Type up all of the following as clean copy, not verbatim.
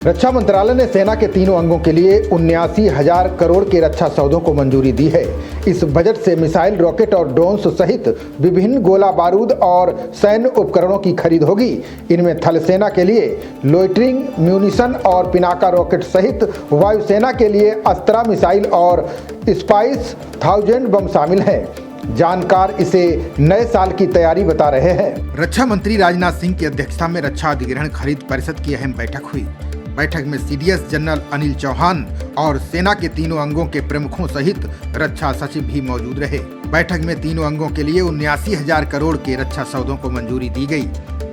रक्षा मंत्रालय ने सेना के तीनों अंगों के लिए 79,000 करोड़ के रक्षा सौदों को मंजूरी दी है। इस बजट से मिसाइल, रॉकेट और ड्रोन्स सहित विभिन्न गोला बारूद और सैन्य उपकरणों की खरीद होगी। इनमें थल सेना के लिए लोइटरिंग म्यूनिशन और पिनाका रॉकेट सहित वायुसेना के लिए अस्त्रा मिसाइल और स्पाइस 1000 बम शामिल हैं। जानकार इसे नए साल की तैयारी बता रहे हैं। रक्षा मंत्री राजनाथ सिंह की अध्यक्षता में रक्षा अधिग्रहण खरीद परिषद की अहम बैठक हुई। बैठक में सीडीएस जनरल अनिल चौहान और सेना के तीनों अंगों के प्रमुखों सहित रक्षा सचिव भी मौजूद रहे। बैठक में तीनों अंगों के लिए 79,000 करोड़ के रक्षा सौदों को मंजूरी दी गई।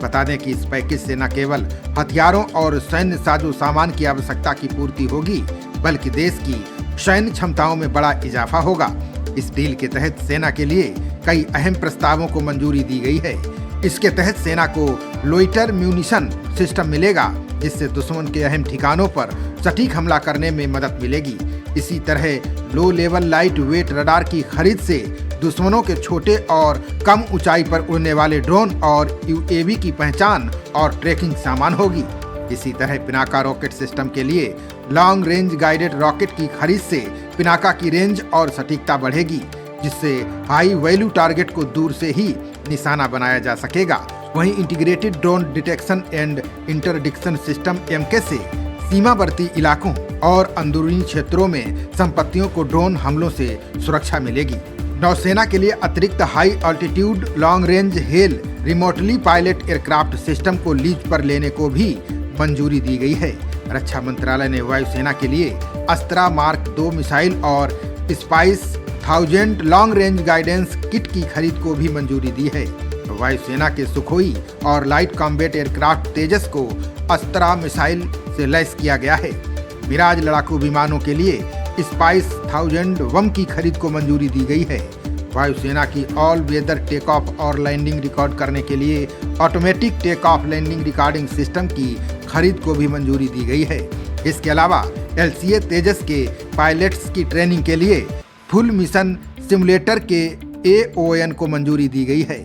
बता दें कि इस पैकेज से न केवल हथियारों और सैन्य साजो सामान की आवश्यकता की पूर्ति होगी, बल्कि देश की सैन्य क्षमताओं में बड़ा इजाफा होगा। इस डील के तहत सेना के लिए कई अहम प्रस्तावों को मंजूरी दी गई है। इसके तहत सेना को लोइटर म्यूनिशन सिस्टम मिलेगा, जिससे दुश्मन के अहम ठिकानों पर सटीक हमला करने में मदद मिलेगी। इसी तरह low level light weight radar की खरीद से दुश्मनों के छोटे और कम ऊंचाई पर उड़ने वाले ड्रोन और यूएवी की पहचान और ट्रैकिंग सामान होगी। इसी तरह पिनाका रॉकेट सिस्टम के लिए लॉन्ग रेंज गाइडेड रॉकेट की खरीद से पिनाका की रेंज और सटीकता बढ़ेगी, जिससे हाई वैल्यू टारगेट को दूर से ही निशाना बनाया जा सकेगा। वहीं integrated drone detection and interdiction system MK से सीमावर्ती इलाकों और अंदरूनी क्षेत्रों में संपत्तियों को ड्रोन हमलों से सुरक्षा मिलेगी। नौसेना के लिए अतिरिक्त high altitude long range hello remotely pilot aircraft system को लीज पर लेने को भी मंजूरी दी गई है। रक्षा मंत्रालय ने वायुसेना के लिए अस्त्रा मार्क 2 मिसाइल और spice 1000 long range guidance kit की खरीद को भी मंजूरी दी है। वायुसेना के सुखोई और लाइट कॉम्बैट एयरक्राफ्ट तेजस को अस्त्रा मिसाइल से लैस किया गया है। मिराज लड़ाकू विमानों के लिए स्पाइस 1000 बम की खरीद को मंजूरी दी गई है। वायुसेना की ऑल वेदर टेक ऑफ और लैंडिंग रिकॉर्ड करने के लिए automatic take off landing recording system की खरीद को भी मंजूरी दी गई है। इसके अलावा LCA तेजस के पायलट्स की ट्रेनिंग के लिए फुल मिशन सिमुलेटर के AON को मंजूरी दी गई है।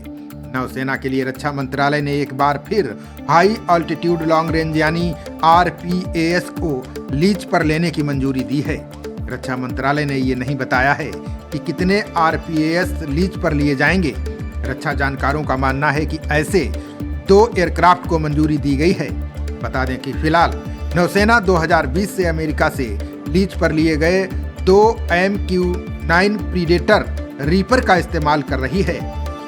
नौसेना के लिए रक्षा मंत्रालय ने एक बार फिर हाई अल्टीट्यूड लॉन्ग रेंज यानी RPAS को लीज पर लेने की मंजूरी दी है। रक्षा मंत्रालय ने ये नहीं बताया है कि कितने RPAS लीज पर लिए जाएंगे। रक्षा जानकारों का मानना है कि ऐसे 2 एयरक्राफ्ट को मंजूरी दी गई है। बता दें कि फिलहाल नौसेना 2020 से अमेरिका से लीज पर लिए गए 2 MQ-9 प्रीडेटर रीपर का इस्तेमाल कर रही है।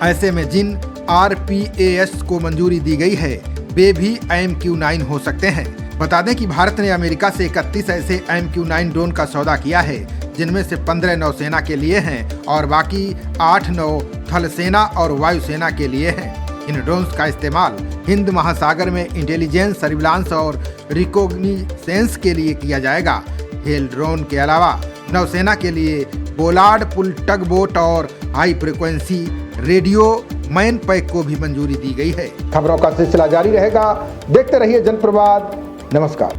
ऐसे में जिन RPAS को मंजूरी दी गई है वे भी MQ-9 हो सकते हैं। बता दें कि भारत ने अमेरिका से 31 ऐसे MQ-9 ड्रोन का सौदा किया है, जिनमें से 15 नौसेना के लिए हैं और बाकी 8-9 थल सेना और वायुसेना के लिए हैं। इन ड्रोन्स का इस्तेमाल हिंद महासागर में इंटेलिजेंस, सर्विलांस और रिकॉग्निसेंस के लिए किया जाएगा। हेल ड्रोन के अलावा नौसेना के लिए बोलार्ड पुल टग बोट और high frequency radio man pack को भी मंजूरी दी गई है। खबरों का सिलसिला जारी रहेगा। देखते रहिए जनप्रवाद। नमस्कार।